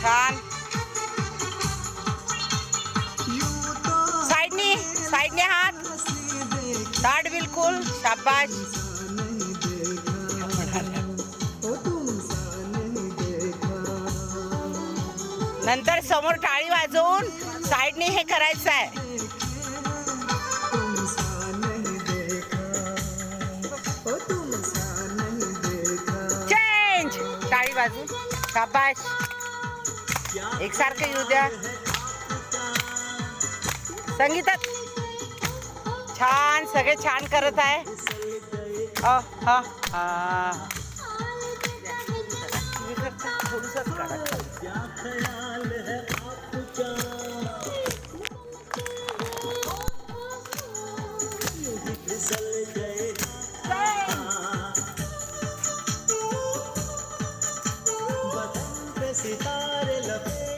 छान. साइडने हात. ताट बिलकुल. शाबाश. नंतर समोर टाळी वाजवून साइडने हे करायचं आहे. चेंज. टाळी वाजवून. शाबाश. एकसारखं येऊ द्या. संगीतात छान. सगळे छान करत आहे. थोडंसंच काढा. सितारे लपे